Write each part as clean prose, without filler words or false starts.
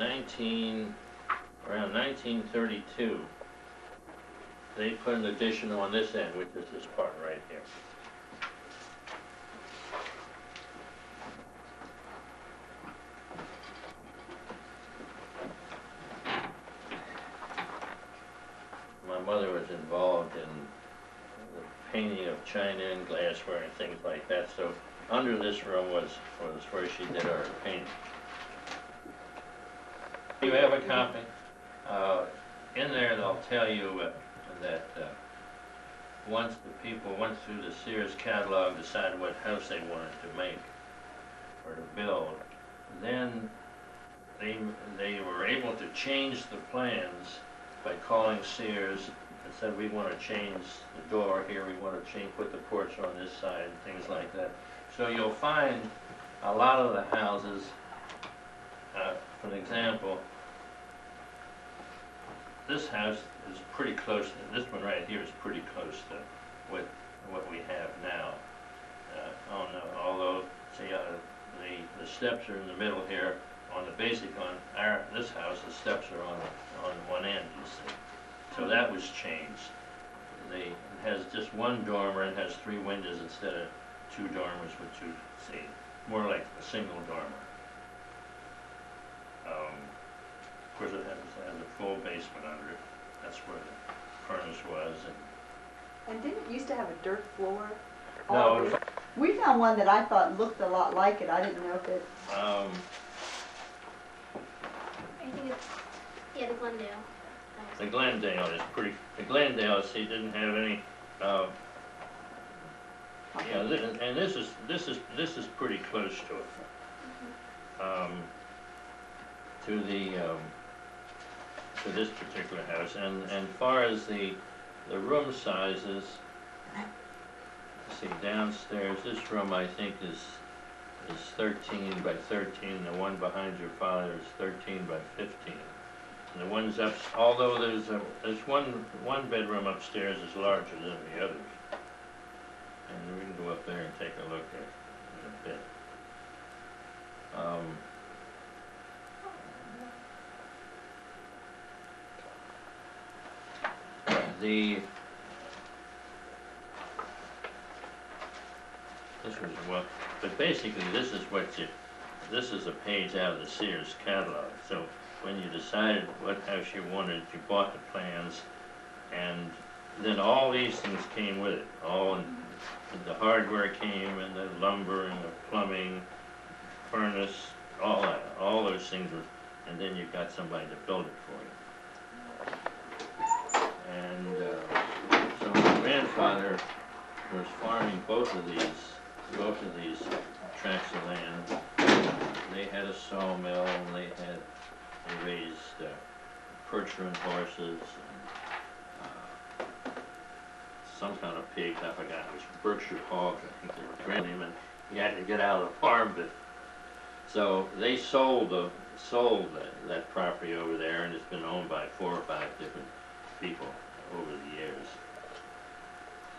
around 1932, they put an addition on this end, which is this part right here. My mother was involved in the painting of china and glassware and things like that, so under this room was where she did her painting. You have a copy. In there they'll tell you that once the people went through the Sears catalog, decided what house they wanted to make or to build, then they were able to change the plans by calling Sears and said, we want to change the door here, we want to put the porch on this side, and things like that. So you'll find a lot of the houses, for an example, this house is pretty close, this one right here is pretty close to what we have now. Although, see, the steps are in the middle here. On the basic, this house, the steps are on one end, you see. So that was changed. It has just one dormer and has 3 windows instead of 2 dormers, which you see, more like a single dormer. Of course, it has a full basement under it. That's where the furnace was. And didn't it used to have a dirt floor? No. We found one that I thought looked a lot like it. I didn't know if it... I think it's, yeah, the Glendale. The Glendale is pretty, the Glendale, see, didn't have any, yeah, and this is pretty close to it. To this particular house, and far as the room sizes, see, downstairs, this room I think is 13 by 13, the one behind your father is 13 by 15. And the ones up, although there's one bedroom upstairs is larger than the others. And we can go up there and take a look at it in a bit. This was what, but basically this is a page out of the Sears catalog. So when you decided what house you wanted, you bought the plans, and then all these things came with it. The hardware came, and the lumber, and the plumbing, furnace, all that. All those things were, and then you got somebody to build it for you. And so my grandfather was farming both of these tracts of land. They had a sawmill, and they raised Percheron horses, and some kind of pigs, I forgot, it was Berkshire hogs, I think they were branding them, and he had to get out of the farm bit. So they sold that property over there, and it's been owned by 4 or 5 different people over the years.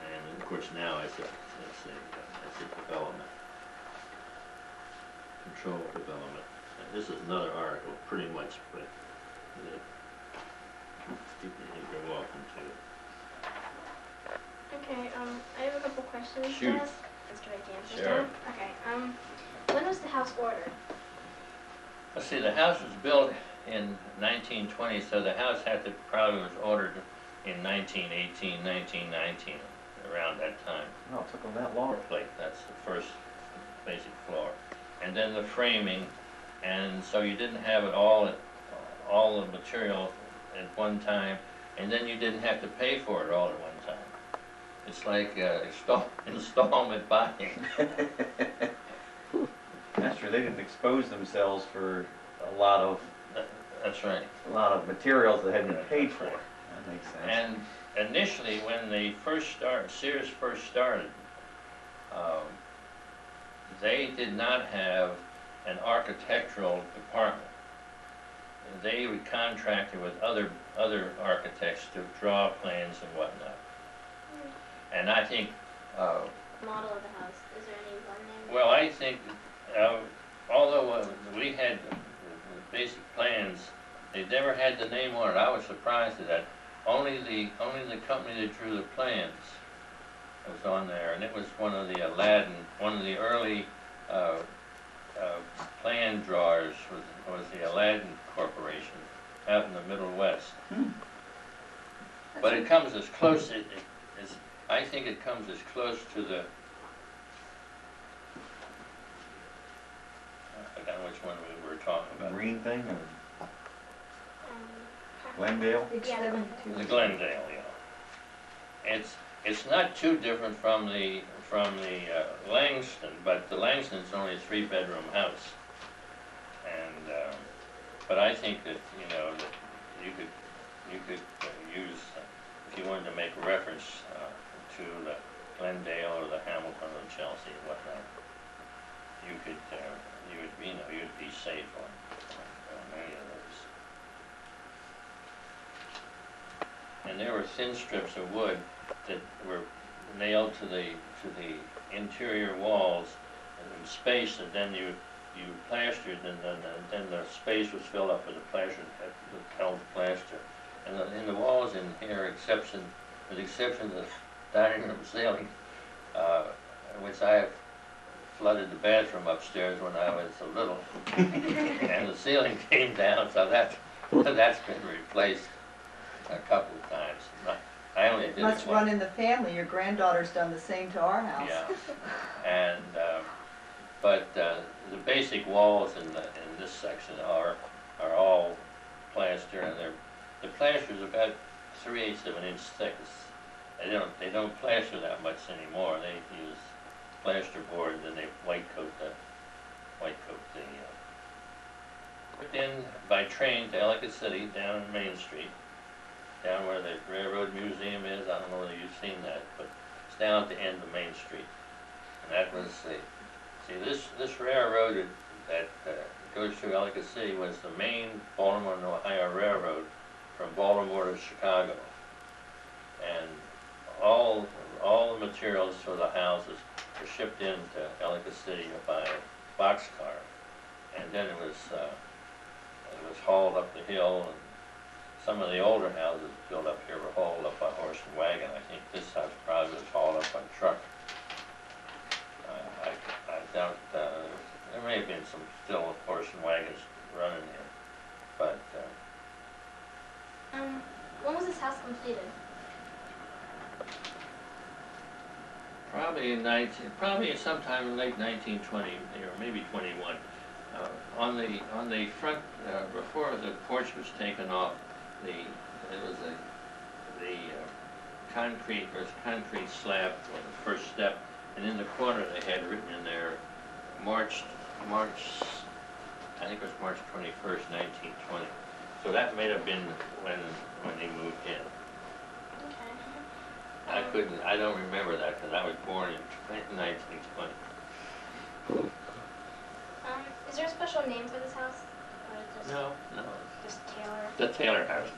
And of course now it's a development, controlled development. And this is another article, pretty much, but you're welcome to. Okay, I have a couple questions. Shoot. Let's try to answer Sure. them. Okay, when was the house ordered? Let's see, the house was built in 1920, so the house probably was ordered in 1918, 1919, around that time. Oh, it took them that long. Plate, that's the first basic floor. And then the framing, and so you didn't have it all the material at one time, and then you didn't have to pay for it all at one time. It's like installment buying. That's true. They didn't expose themselves for a lot of That's right. materials that hadn't been paid for. That makes sense. And initially, when they Sears first started, they did not have an architectural department. They would contract with other architects to draw plans and whatnot. And I think, Model of the house. Is there any one name? well, I think, although we had basic plans, they never had the name on it. I was surprised at that. Only the company that drew the plans was on there, and it was one of the early plan drawers was the Aladdin Corporation out in the Middle West. But it comes as close, I think it comes as close to the, I forgot which one we were talking about. Green thing or Um, Glendale? It's Yeah, 72. The Glendale, yeah. It's not too different from the Langston, but the Langston's only a 3-bedroom house. And, but I think that, you know, that you could use, if you wanted to make reference to the Glendale or the Hamilton or Chelsea and whatnot, you could, you'd be safe on any of those. And there were thin strips of wood that were nailed to the interior walls and space, and then you plastered, and then the space was filled up with the plaster that held the plaster. And in the walls in here, with the exception of the dining room ceiling, which I have flooded the bathroom upstairs when I was so little, and the ceiling came down, so that's been replaced a couple of times. I only did it Must once. run in the family. Your granddaughter's done the same to our house. Yeah, and but the basic walls in this section are all plaster, and the plaster's about 3/8 of an inch thick. They don't plaster that much anymore. They use plaster board, and then they white coat the. Put in by train to Ellicott City down Main Street, down where the Railroad Museum is. I don't know whether you've seen that, but it's down at the end of Main Street. And that was this railroad that goes through Ellicott City was the main Baltimore and Ohio Railroad from Baltimore to Chicago. And all the materials for the houses were shipped into Ellicott City by boxcar. And then it was hauled up the hill, and some of the older houses built up here were hauled up by horse and wagon. I think this house probably was hauled up by truck. I doubt, there may have been some still horse and wagons running here, but, when was this house completed? probably sometime in late 1920, or maybe 21. On the front, before the porch was taken off, concrete slab for the first step, and in the corner they had written in there March, I think it was March 21st, 1920. So that may have been when they moved in. Okay. I don't remember that because I was born in 1920. Is there a special name for this house? Or just, No. just Taylor? The Taylor house.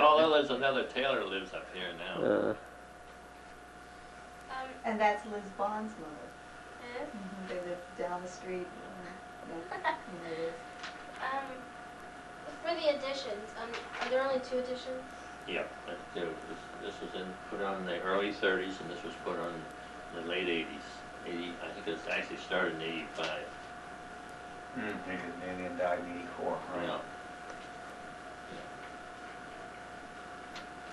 Although there's another Taylor lives up here now. And that's Liz Bond's mother. It is? They live down the street. Yeah, it is. For the additions, are there only 2 additions? Yeah, this was put on in the early 30s, and this was put on in the late 80s. I think it was actually started in 85. And then died in 84, right? Yeah.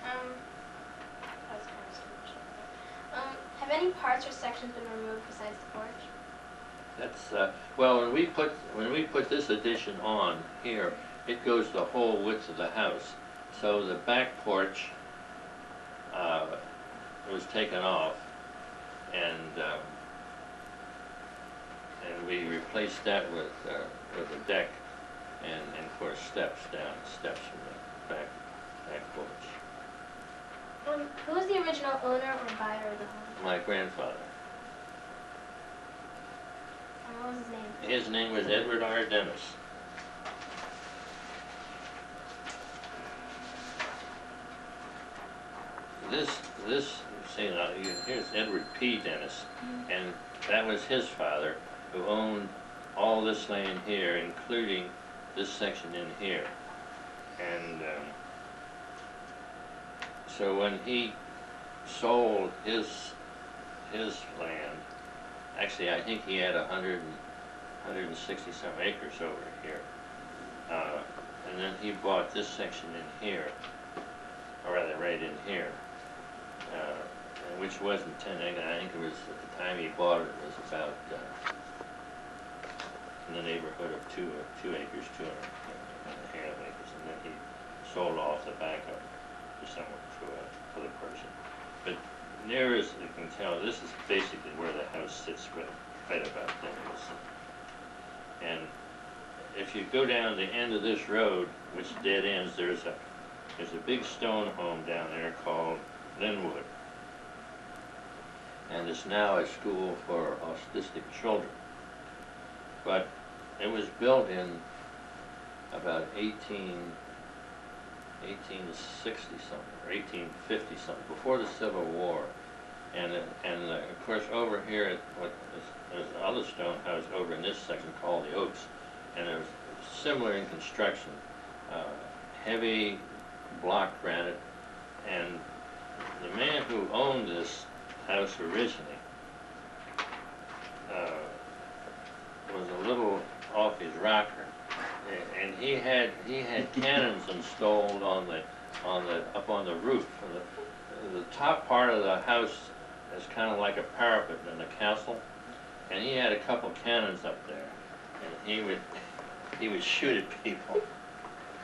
That was kind of stupid. Have any parts or sections been removed besides the porch? That's well, when we put this addition on here, it goes the whole width of the house. So the back porch was taken off, and we replaced that with a deck and of course steps from the back porch. Who was the original owner or buyer of the home? My grandfather. What was his name? His name was Edward R. Dennis. This, see now, here's Edward P. Dennis, and that was his father, who owned all this land here, including this section in here. And so when he sold his land, actually I think he had 160 some acres over here. And then he bought this section in here, or rather right in here, which wasn't 10 acres. I think it was, at the time he bought it, was about in the neighborhood of 2 acres, 2.5 acres, and then he sold off the back of it to someone, to the person. But near as you can tell, this is basically where the house sits right about there. And if you go down the end of this road, which dead ends, there's a big stone home down there called Linwood. And it's now a school for autistic children. But it was built in about 1860 something, or 1850 something, before the Civil War. And of course over here at there's another stone house over in this section called the Oaks, and it was similar in construction, heavy block granite. And the man who owned this house originally was a little off his rocker, and he had cannons installed up on the roof. The top part of the house is kind of like a parapet in a castle, and he had a couple cannons up there, and he would shoot at people.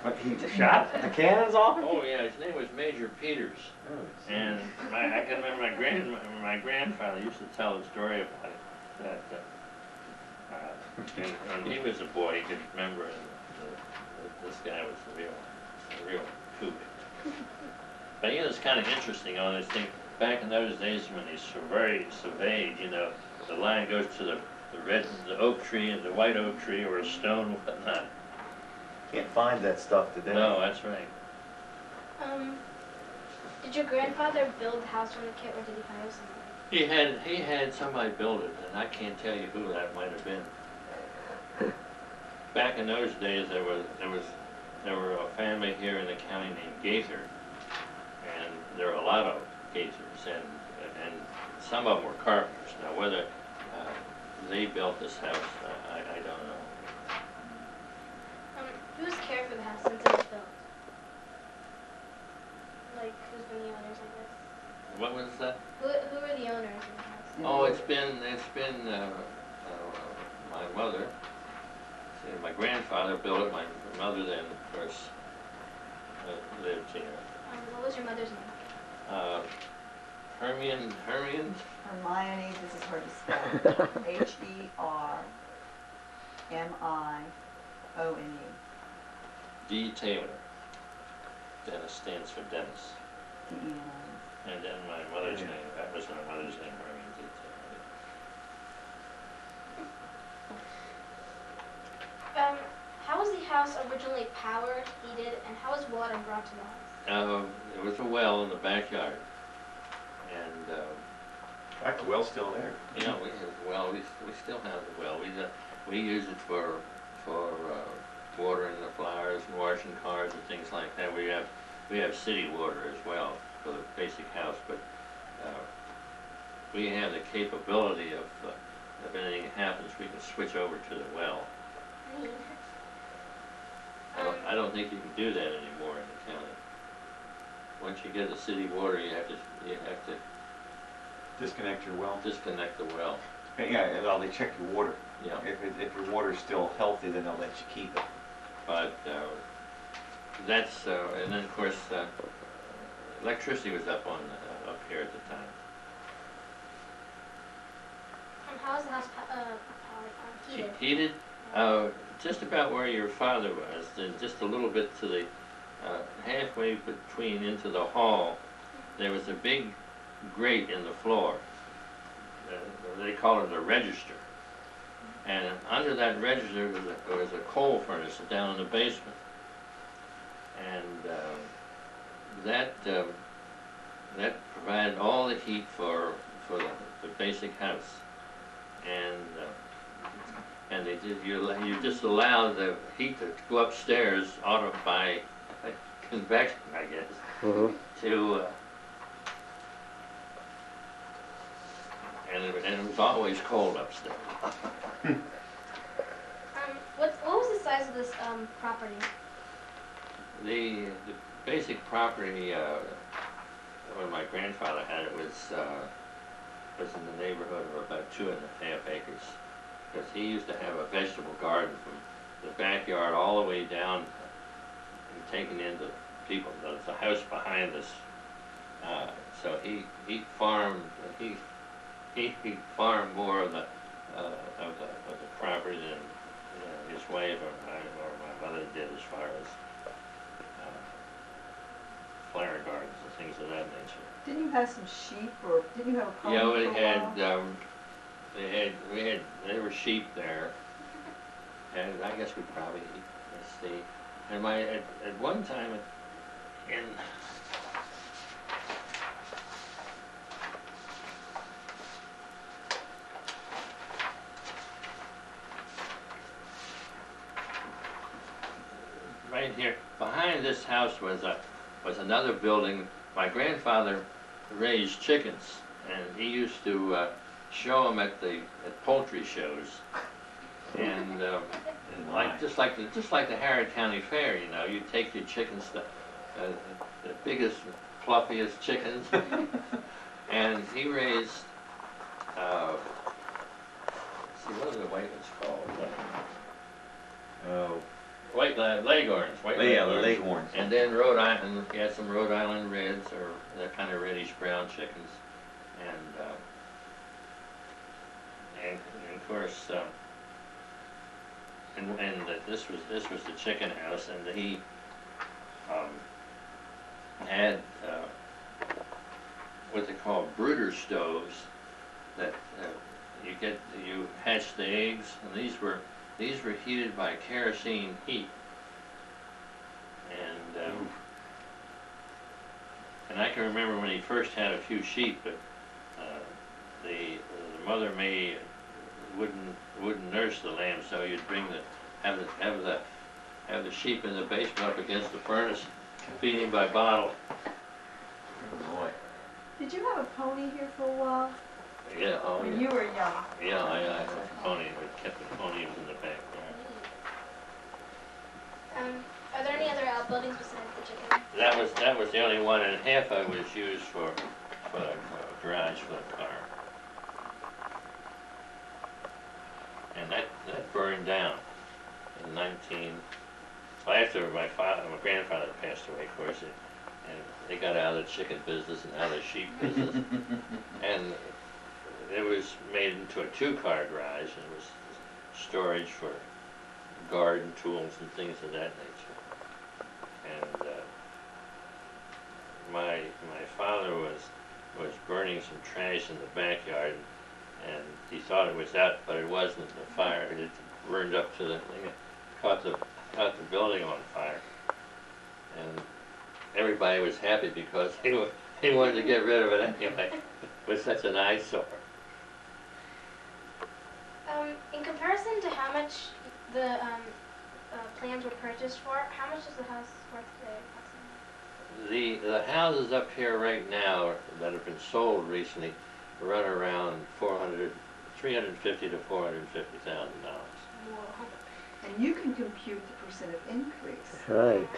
But he shot the cannons off? Oh yeah, his name was Major Peters. Oh, And I can remember my grandfather used to tell a story about it, that when he was a boy, he could remember that this guy was a real kook. But you know, it's kind of interesting on this thing. Back in those days when they surveyed, you know, the line goes to the oak tree and the white oak tree, or a stone, whatnot. Can't find that stuff today. No, that's right. Did your grandfather build the house from the kit, or did he hire someone? He had somebody build it, and I can't tell you who that might have been. Back in those days, there were a family here in the county named Gaither, and there were a lot of Gaithers, and some of them were carpenters. Now whether they built this house, I don't know. Who's cared for the house since it was built? Like, who's been the owners, I guess? What was that? Who are the owners of the house? Oh, it's been my mother. See, my grandfather built it. My mother then, of course, lived here. What was your mother's name? Hermione. Hermione, this is hard to spell. Hermione. D. Taylor. Dennis stands for Dennis. And then my mother's name, that was my mother's name, Hermione D. How was the house originally powered, heated, and how was water brought to the house? There was a well in the backyard, and In fact, the well's still there. you know, we have a well. We still have the well. We use it for watering the flowers and washing cars and things like that. We have city water as well for the basic house, but we have the capability of if anything happens, we can switch over to the well. Neat. I don't think you can do that anymore in the county. Once you get the city water, you have to Disconnect your well. disconnect the well. Yeah, well, they check your water. Yeah. If your water's still healthy, then they'll let you keep it. But that's and then of course electricity was up here at the time. How was the house powered? Heated? Heated, just about where your father was, and just a little bit to the halfway between into the hall. There was a big grate in the floor. They call it a register. And under that register was a coal furnace down in the basement. And that provided all the heat for the basic house. And And they did, you just allow the heat to go upstairs by convection, I guess, to, and it was always cold upstairs. What was the size of this property? The basic property, when my grandfather had it was in the neighborhood of about 2.5 acres. Because he used to have a vegetable garden from the backyard all the way down and taken into the house behind us. So he farmed more of the property than his wife or my mother did as far as flower gardens and things of that nature. Didn't you have some sheep, or didn't you have a pony Yeah, for we a while? there were sheep there, and I guess we probably, let's see, and at one time in right here behind this house was another building. My grandfather raised chickens, and he used to show them at poultry shows, and just like the Harrod County Fair, you know, you take your chickens, the biggest, fluffiest chickens, and he raised. Let's see, what are the white ones called? Oh, White leghorns. yeah, the leghorns. And then Rhode Island, he had some Rhode Island Reds, or they're kind of reddish brown chickens, and of course, this was the chicken house, and he had what they call brooder stoves that you hatch the eggs, and these were heated by kerosene heat, and I can remember when he first had a few sheep, but the mother wouldn't nurse the lamb, so you'd have the sheep in the basement up against the furnace, feed him by bottle. Oh, boy. Did you have a pony here for a while? Yeah, oh When yeah. you were young? Yeah, I had a pony. We kept the pony in the backyard. Are there any other outbuildings besides the chicken? That was the only one, and half of it was used for the garage for the car. And that burned down in after my grandfather passed away, of course, and they got out of the chicken business and out of the sheep business, and it was made into a 2-car garage, and it was storage for garden tools and things of that nature. And my father was burning some trash in the backyard, and he thought it was out, but it wasn't. The fire it burned up to the thing, caught the building on fire, and everybody was happy because he wanted to get rid of it anyway. It was such an eyesore. In comparison to how much the plans were purchased for, how much is the house worth today approximately? The houses up here right now that have been sold recently run around $350,000 to $450,000. Whoa. And you can compute the percent of increase. Right.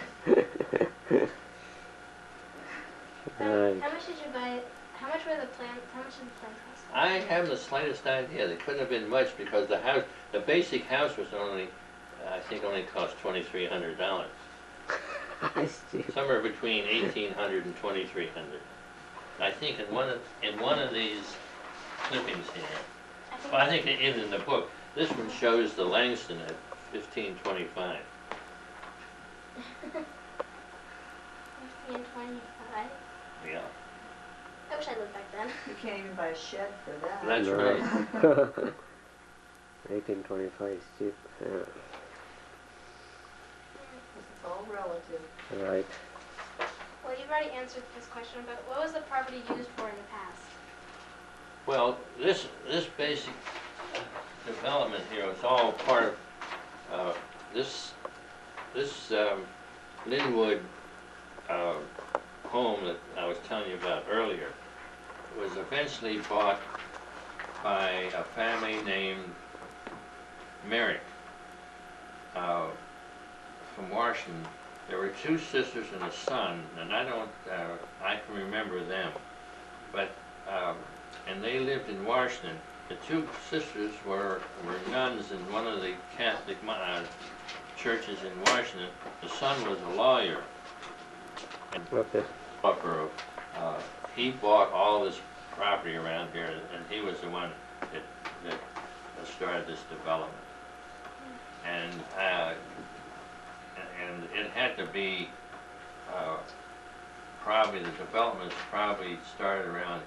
Right. How much did you buy? How much were the plans? How much did the plans cost? I haven't the slightest idea. They couldn't have been much because the basic house was I think only cost $2,300. I see. Somewhere between $1,800 and $2,300. I think in one of these clippings here, well, I think it is in the book. This one shows the Langston at $1,525. 1525. Yeah, I wish I lived back then. You can't even buy a shed for that. that's No. right. 1825 is cheap. Yeah. It's all relative. Right. Well, you've already answered this question, but what was the property used for in the past? Well, this basic, development here, it's all part of, this Linwood home that I was telling you about earlier was eventually bought by a family named Merrick from Washington. There were two sisters and a son, and I can remember them, but and they lived in Washington. The two sisters were nuns in one of the Catholic churches in Washington. The son was a lawyer. And Okay. he bought all this property around here, and he was the one that started this development. And it had to be probably, the developments probably started around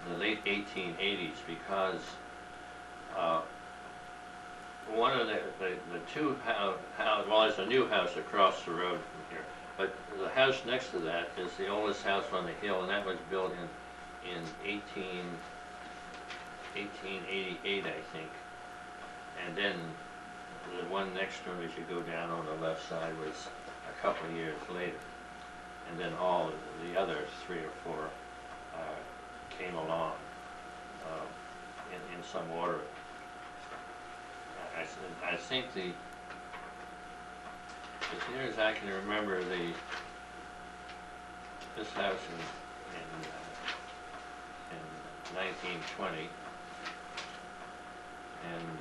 the late 1880s, because one of the two well, there's a new house across the road from here, but the house next to that is the oldest house on the hill, and that was built in 1888, I think. And then the one next to it, as you go down on the left side, was a couple of years later. And then all the other three or four came along in some order. I think as near as I can remember, this house in 1920, and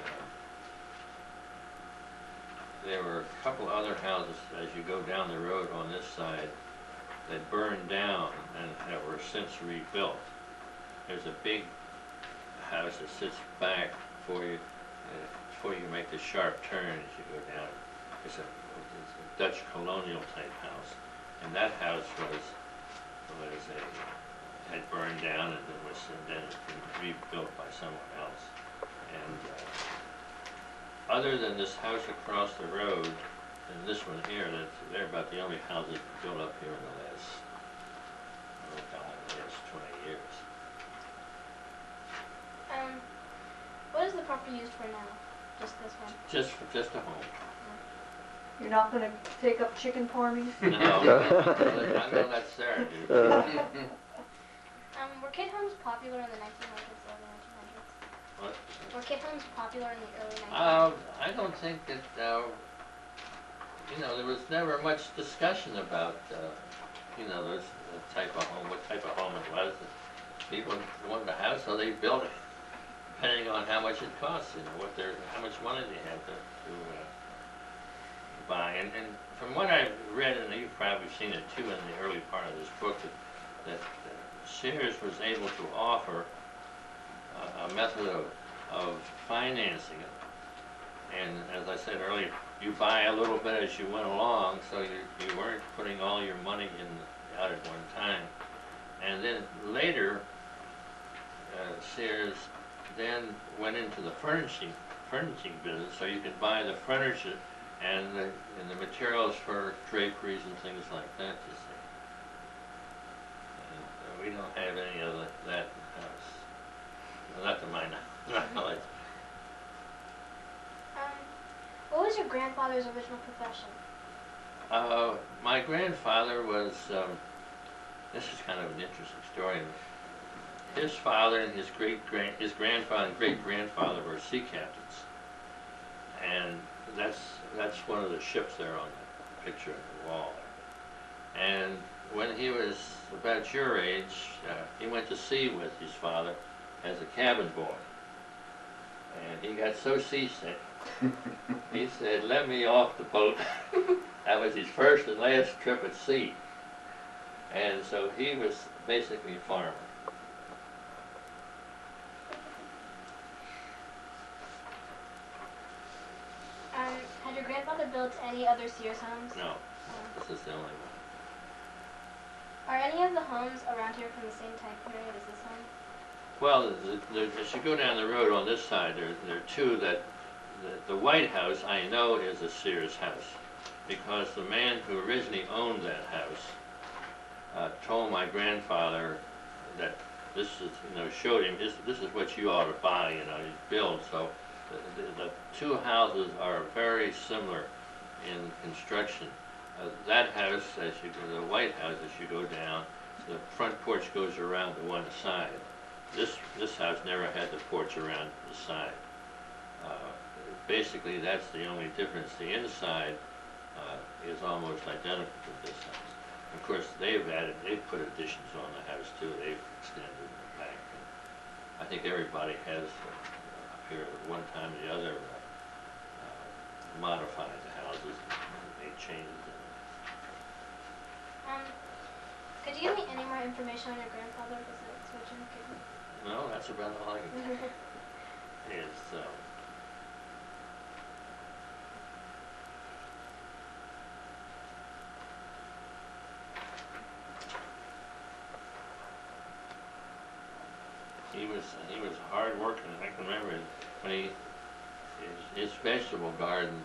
there were a couple other houses as you go down the road on this side that burned down and that were since rebuilt. There's a big house that sits back before you make the sharp turn as you go down. It's a Dutch colonial type house, and that house had burned down and then rebuilt by someone else. And other than this house across the road and this one here, they're about the only houses built up here in the last 20 years. What is the property used for now? Just this one? Just a home. You're not gonna take up chicken farming? No, I know that's there, dude. Were kid homes popular in the 1900s, early 1900s? What? Were kid homes popular in the early 1900s? I don't think that, there was never much discussion about, this type of home, what type of home it was. People wanted a house, so they built it, depending on how much it costs, how much money they had to buy. And from what I've read, and you've probably seen it too in the early part of this book, that Sears was able to offer a method of financing it. And as I said earlier, you buy a little bit as you went along, so you weren't putting all your money out at one time. And then later, Sears then went into the furnishing business, so you could buy the furniture and the materials for draperies and things like that, you see. And we don't have any of that in the house. Well, not to my knowledge. What was your grandfather's original profession? My grandfather was, this is kind of an interesting story. His father and his grandfather and great-grandfather were sea captains. And that's one of the ships there on the picture on the wall. And when he was about your age, he went to sea with his father as a cabin boy. And he got so seasick, he said, "Let me off the boat." That was his first and last trip at sea. And so he was basically a farmer. Had your grandfather built any other Sears homes? No, this is the only one. Are any of the homes around here from the same time period as this home? Well, as you go down the road on this side, there are two that, the White House I know is a Sears house, because the man who originally owned that house told my grandfather that this is, showed him, this is what you ought to buy, build, so the two houses are very similar in construction. That house, as you go, the White House, as you go down, the front porch goes around to one side. This house never had the porch around the side. Basically, that's the only difference. The inside is almost identical to this house. Of course, they've put additions on the house too. They've extended the back. I think everybody has up here at one time or the other modified the houses, made changes in them. Could you give me any more information on your grandfather besides what you gave me? No, that's about all I can tell you. He was hard working. I can remember when his vegetable garden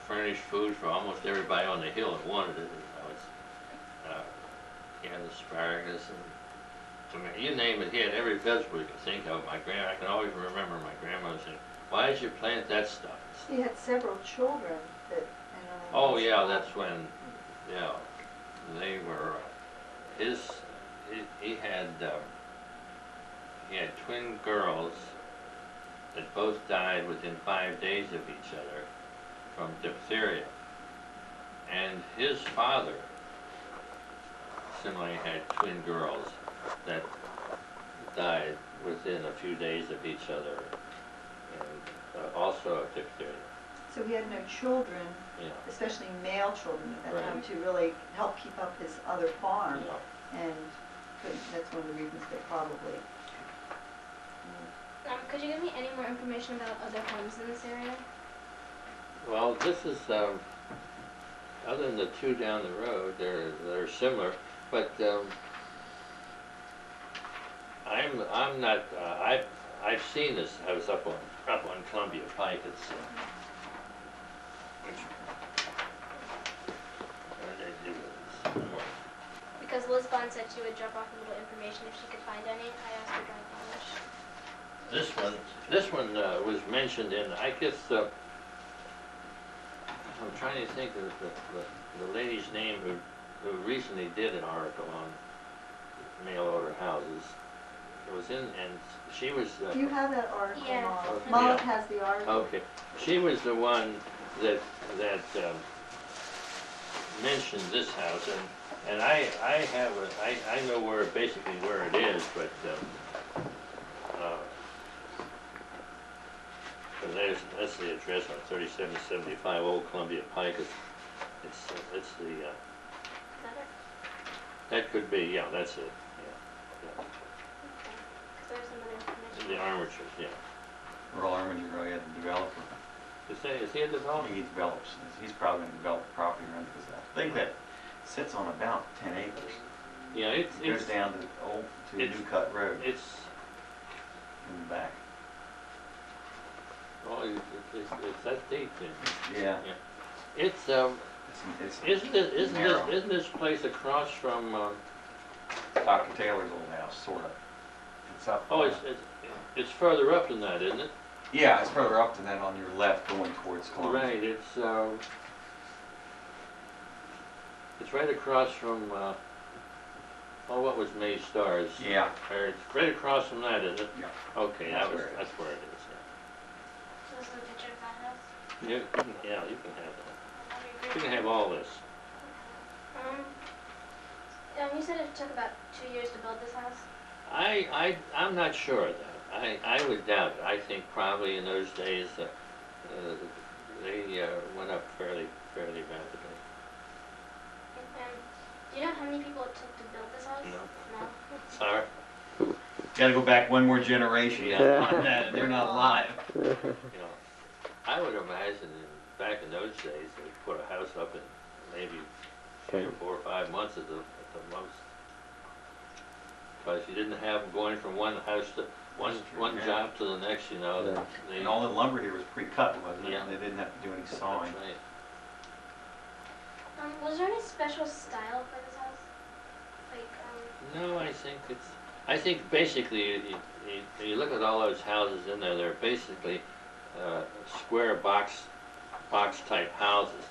furnished food for almost everybody on the hill that wanted it. He had asparagus and you name it. He had every vegetable you could think of. I can always remember my grandmother saying, "Why did you plant that stuff?" He had several children that. Oh yeah, that's when. Yeah, they were his. He had twin girls that both died within 5 days of each other from diphtheria, and his father similarly had twin girls that died within a few days of each other, and also of diphtheria. So he had no children, Yeah. especially male children at that time, Right. to really help keep up his other farm. Yeah. And that's one of the reasons they probably. Could you give me any more information about other homes in this area? Well, this is other than the two down the road, they're similar, but I'm not. I've seen this house up on Columbia Pike. It's where did they do this? Because Liz Bond said she would drop off a little information if she could find any. I asked her during English. This one was mentioned in, I guess, I'm trying to think of the lady's name who recently did an article on mail order houses. It was in, and she was. Do you have that article, Yeah. Molly? Okay. Molly Yeah. has the article. Okay, she was the one that mentioned this house, and I know basically where it is, but that's the address on 3775 Old Columbia Pike. It's the Is that it? that could be, yeah, that's it. Okay. 'Cause there's some other information. The armatures, yeah. Earl Arminger, he had the developer. Is he a developer? He develops, he's probably going to develop the property around his house. I think that sits on about 10 acres. Yeah, It goes it's down to it's- New Cut Road it's in the back. oh, it's that deep then. Yeah. It's It's isn't this place across from Dr. Taylor's old house, sort of. It's up. oh it's further up than that, isn't it? Yeah, it's further up than that on your left going towards Columbia. Right, it's right across from what was May Stars? Yeah. Or it's right across from that, isn't it? Yeah. Okay, That's where it is. that's where it is. So this is a picture of that house? Yeah, you can have that. That'd be You great. can have all this. You said it took about 2 years to build this house? I'm not sure of that. I would doubt it. I think probably in those days they went up fairly rapidly. And do you know how many people it took to build this house? No. No? Sorry. Got to go back one more generation. Yeah. On that. They're not alive. I would imagine back in those days they put a house up in maybe 3 or 4 or 5 months at the most. Because you didn't have them going from one house to one yeah. job to the next, Yeah. They, And all the lumber here was pre-cut, wasn't it? Yeah. They didn't have to do any that's sawing. right. Was there any special style for this house? Like, No, I think basically, you look at all those houses in there, they're basically square box type houses.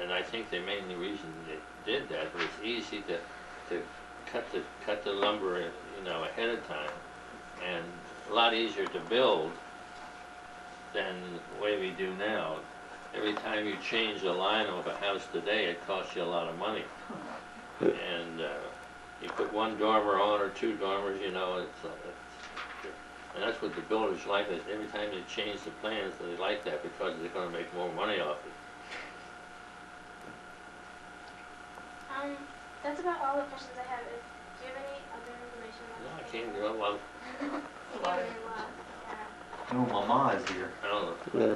And I think the main reason they did that was easy to cut the lumber, you know, ahead of time, and a lot easier to build than the way we do now. Every time you change the line of a house today, it costs you a lot of money. And you put one dormer on or two dormers, you know, and that's what the builders like. Is every time you change the plans, they like that because they're going to make more money off it. That's about all the questions I have. Do you have any other information? No, I can't do it. Well, Oh, Mama is here. I don't know. Yeah.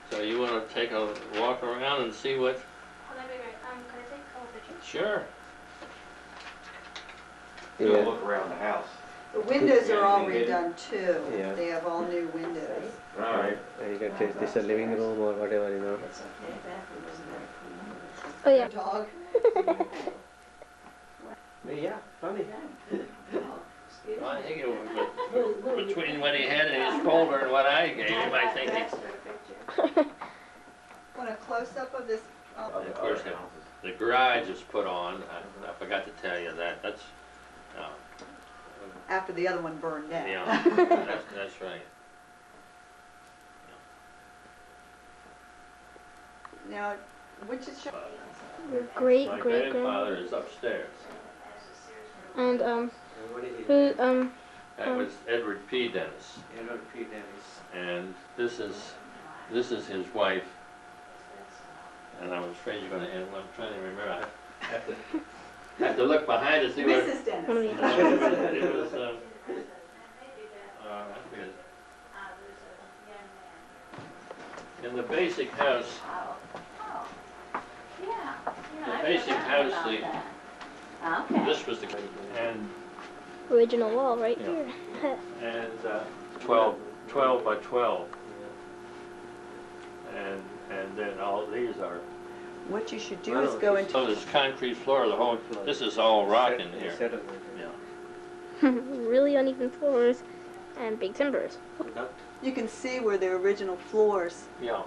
So you want to take a walk around and see what? Oh, that'd be great. Could I take a couple pictures? Sure. Do a Yeah. look around the house. The windows are all Anything hidden? redone too. Yeah. They have all new windows. All right. You can take this a living room or whatever, you know. Oh yeah. Dog. Yeah, funny. Well, I think it was between what he had in his folder and what I gave him, I think it's, Want a close-up of this? of course, the garage is put on. I forgot to tell you that. That's, After the other one burned down. yeah, that's right. Now, which is your... Your great My great grandfather is upstairs. And What is who it? That was Edward P. Dennis. Edward P. Dennis. And this is his wife. And I'm afraid you're going to end. I'm trying to remember. I have to look behind to see what. Mrs. Dennis. one of you. It was. I forget. In the basic house, the basic house, this was the and Original wall right Yeah. here. and 12 by 12, and then all these are. What you should do is go into... So this concrete floor, the whole. This is all rock in here. Set of Yeah. Really uneven floors and big timbers. You can see where the original floors Yeah.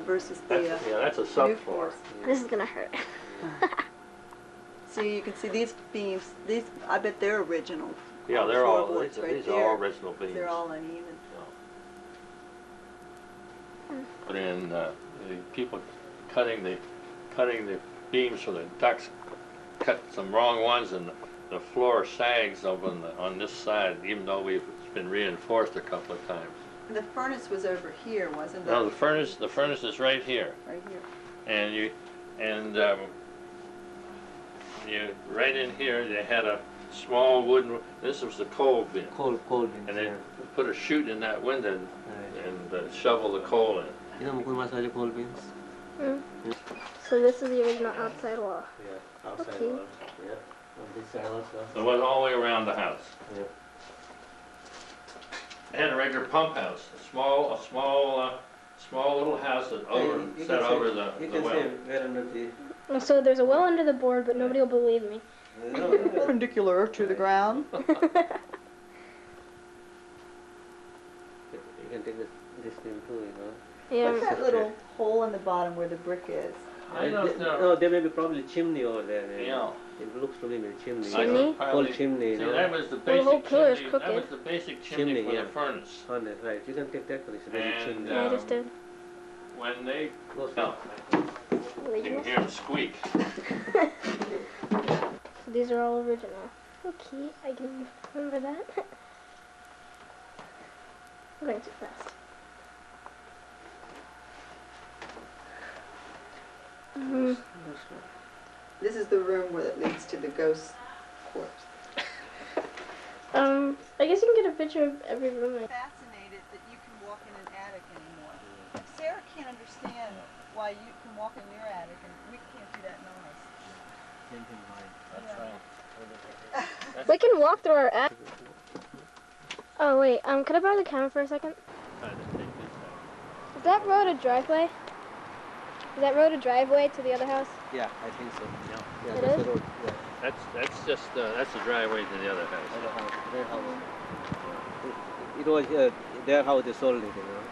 versus That's, the yeah, that's a new subfloor. floors. This is gonna hurt. See, you can see these beams, these, I bet they're original. Yeah, they're all. Floorboards These, right these are there. all original beams. They're all uneven. Put in the people cutting the beams for the ducts, cut some wrong ones, and the floor sags over on this side, even though it's been reinforced a couple of times. And the furnace was over here, wasn't it? No, the furnace is right here, Right here. and you right in here they had a small wooden. This was the coal bin, cold and they put a chute in that window and shovel the coal in. You know, Mukul Masala coal beans? So this is the original outside wall. Yeah, outside Okay. wall. Yeah, on this side also. It was all the way around the house. Yeah. They had a regular pump house, a small little house that set over the You well. can say where under the... So there's a well under the board, but nobody will believe me. No, Perpendicular to the ground. You can take this beam too, you know. Yeah. What's that little hole in the bottom where the brick is? I don't know. No, there may be probably chimney over there. Maybe. Yeah. It looks to me like chimney. I Chimney? could probably- Whole chimney, you See, know. that was the Well, the whole basic pillar's chimney. That was crooked. the basic chimney Chimney, for yeah. the furnace. On that, right. You can take that one. It's a basic And, chimney. Yeah, I just did. When they, Close no, you can Original. hear them squeak. So these are all original. Okay, I can remember that. I'm going too fast. This is the room where it leads to the ghost corpse. I guess you can get a picture of every room. Fascinated that you can walk in an attic anymore. Sarah can't understand why you can walk in your attic and we can't do that in ours. That's right. We can walk through our attic. Oh wait, can I borrow the camera for a second? Is that road a driveway? Is that road a driveway to the other house? Yeah, I think so. Yeah, It that's is? the road. Yeah. That's just, that's the driveway to the other house. Other house, their house. It was their house. They sold it, you know.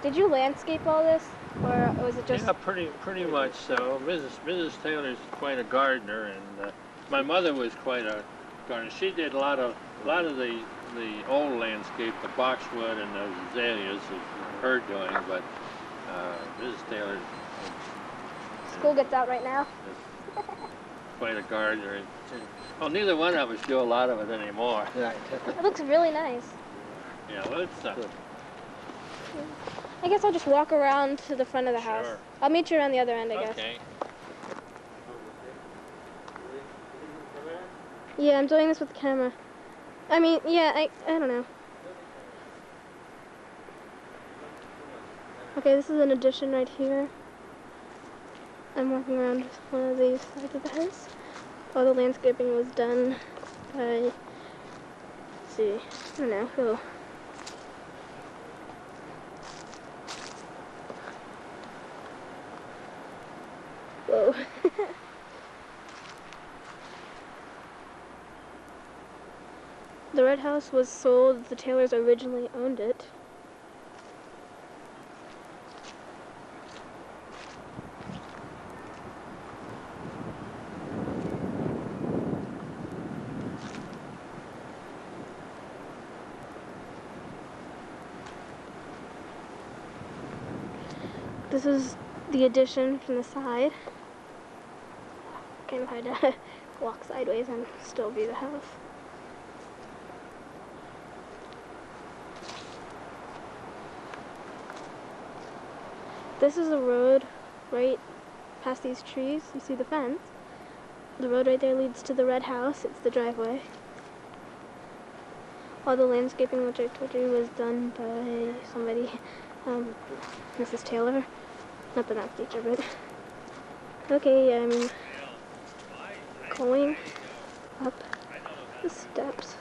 Did you landscape all this, or was it just? Yeah, pretty much so. Mrs. Taylor's quite a gardener, and my mother was quite a gardener. She did a lot of the old landscape, the boxwood and the azaleas was her doing, but Mrs. Taylor School gets out right now. is quite a gardener. And, well, neither one of us do a lot of it anymore. Right. It looks really nice. Yeah, well, it's Good. I guess I'll just walk around to the front of the house. Sure. I'll meet you around the other end, I guess. Okay. Yeah, I'm doing this with the camera. I mean, yeah, I don't know. Okay, this is an addition right here. I'm walking around one of these sides of the house. All the landscaping was done by, let's see, I don't know who. Whoa. The red house was sold. The Taylors originally owned it. This is the addition from the side. Kind of hard to walk sideways and still view the house. This is a road right past these trees. You see the fence. The road right there leads to the red house. It's the driveway. All the landscaping, which I told you, was done by somebody, Mrs. Taylor. Not the math teacher, but... Okay, I'm going up the steps.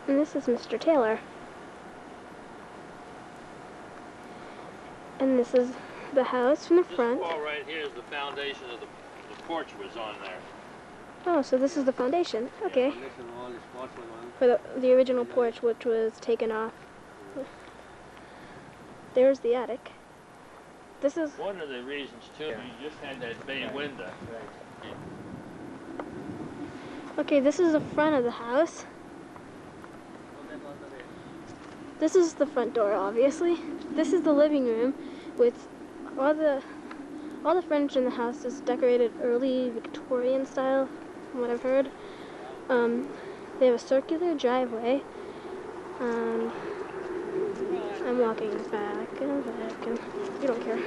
And this is Mr. Taylor. And this is the house from the front. This wall right here is the foundation of the porch was on there. Oh, so this is the foundation. Okay. Foundation wall is porch one. For the original porch, which was taken off. There's the attic. This is... One of the reasons, too, you just had that bay window. Okay, this is the front of the house. This is the front door, obviously. This is the living room with all the furniture in the house is decorated early Victorian style, from what I've heard. They have a circular driveway. I'm walking back and back, and you don't care.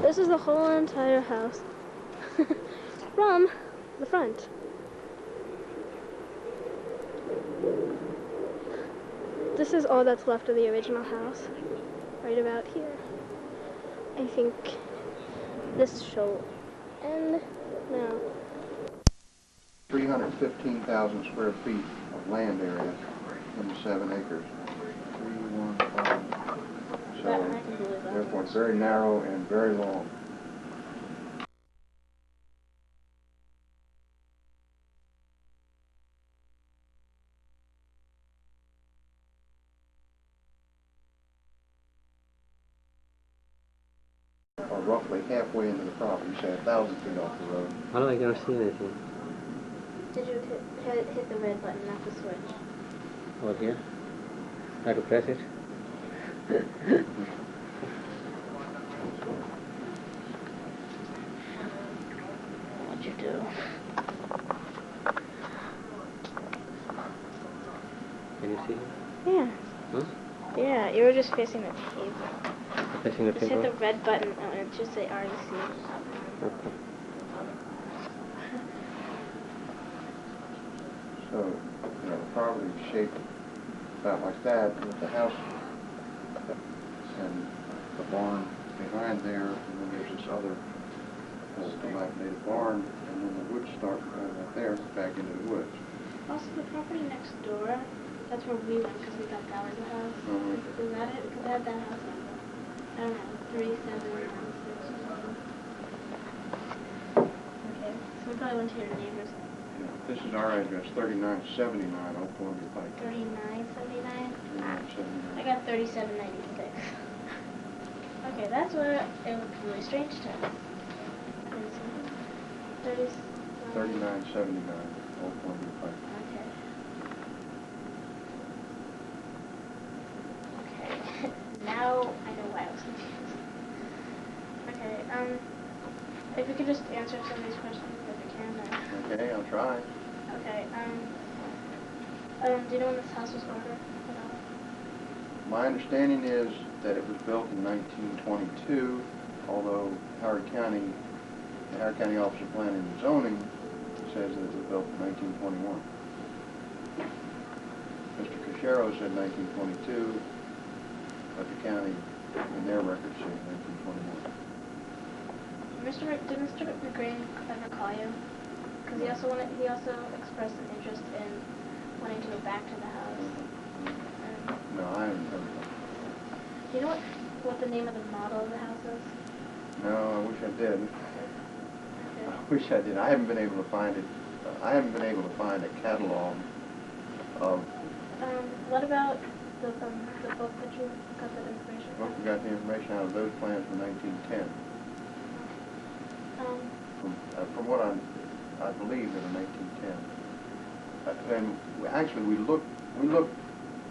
This is the whole entire house from the front. This is all that's left of the original house, right about here. I think this shall end now. 315,000 square feet of land area in the 7 acres. 315. So, therefore, it's very narrow and very long. Or roughly halfway into the property, say 1,000 feet off the road. How I cannot see anything? Did you hit the red button, not the switch? Over here. I have to press it. What'd you do? Can you see? Yeah. Huh? Yeah, you were just facing the table. Pressing the Just hit paper. the red button and it should say REC. Okay. So, you know, the property is shaped about like that, with the house and the barn behind there, and then there's this other It's a dilapidated barn, and then the woods start right there, back into the woods. Also, the property next door, that's where we went because we thought that was the house. Is that it? Because I have that house number. I don't know, 3796 or something. Okay, so we probably went to your neighbor's. Yeah, this is our address, 3979 Old Columbia Pike. 3979? 3979. I got 3796. Okay, that's where it looked really strange to us. 3979 Old Columbia Pike. Okay. Okay. Now I know why I was confused. Okay, if you could just answer some of these questions if you can. Okay, I'll try. Okay, do you know when this house was ordered? My understanding is that it was built in 1922, although the Howard County Office of Planning and Zoning says that it was built in 1921. Mr. Cachero said 1922, but the county, in their records, said 1921. Did Mr. McGrane ever call you? Because he also expressed an interest in wanting to go back to the house. No, I haven't heard of it. Do you know what the name of the model of the house is? No, I wish I did. Okay. I wish I did. I haven't been able to find it. I haven't been able to find a catalog of. What about the book that you got that information Well, from? we got the information out of those plans from 1910. From what I believe, they were 1910. And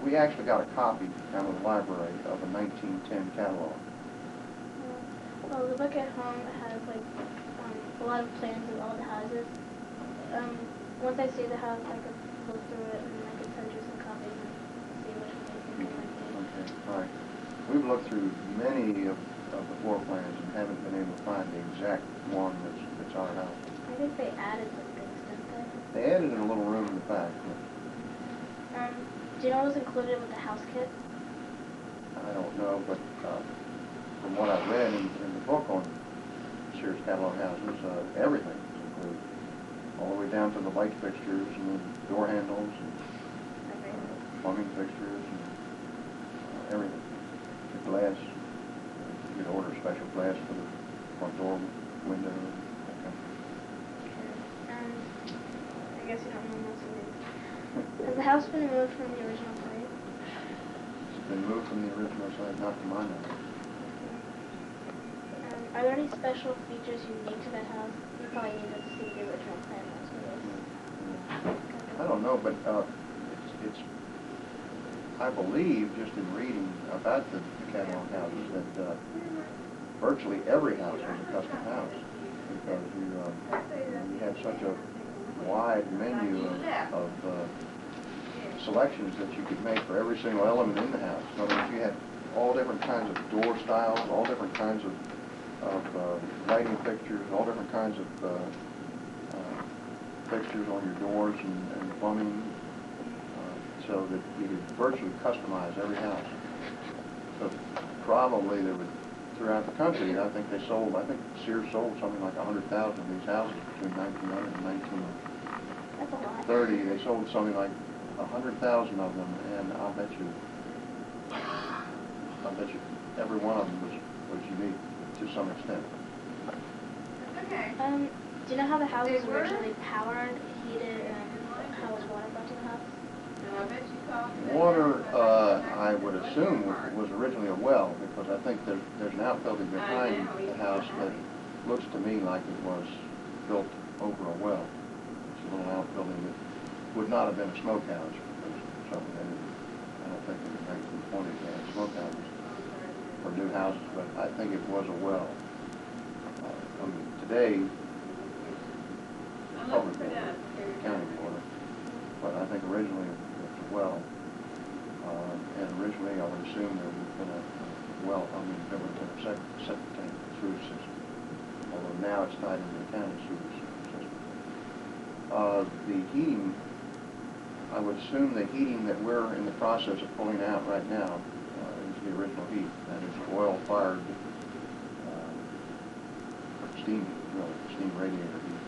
we actually got a copy out of the library of a 1910 catalog. Well, the book at home has like a lot of plans of all the houses. Once I see the house, I could look through it and I could send you some copies and see which one you think might be. Okay, all right. We've looked through many of the floor plans and haven't been able to find the exact one that's our house. I think they added some things, didn't they? They added in a little room in the back. Do you know what was included with the house kit? I don't know, but from what I read in the book on Sears catalog houses, everything was included. All the way down to the light fixtures and the door handles and plumbing fixtures and everything. The glass, you could order special glass for the front door window. That kind of thing. I guess you don't know most of these. Has the house been moved from the original site? It's been moved from the original site, not to my knowledge. Are there any special features unique to that house? You probably need to see the original plan for this. I don't know, but it's I believe, just in reading about the catalog houses, that virtually every house was a custom house because you had such a wide menu of selections that you could make for every single element in the house. In other words, you had all different kinds of door styles, all different kinds of lighting fixtures, all different kinds of fixtures on your doors and plumbing, so that you could virtually customize every house. So probably there would, throughout the country, I think Sears sold something like 100,000 of these houses between 1900 and 1930. They sold something like 100,000 of them, and I'll bet you every one of them was unique to some extent. Do you know how the house was originally powered, heated, and how was water brought to the house? Water, I would assume, was originally a well, because I think there's an outbuilding behind the house that looks to me like it was built over a well. It's a little outbuilding that would not have been a smokehouse, because something I don't think in the 1920s they had smokehouses for new houses, but I think it was a well. Today, it's public water, county water, but I think originally it was a well. And originally I would assume there would have been there would have been a septic tank sewage system, although now it's tied into the county sewage system. The heating, I would assume the heating that we're in the process of pulling out right now is the original heat. That is oil-fired steam heat. really, steam radiator heat.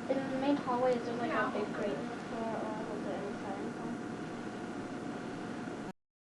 In the main hallway, is there like a big grate on the floor,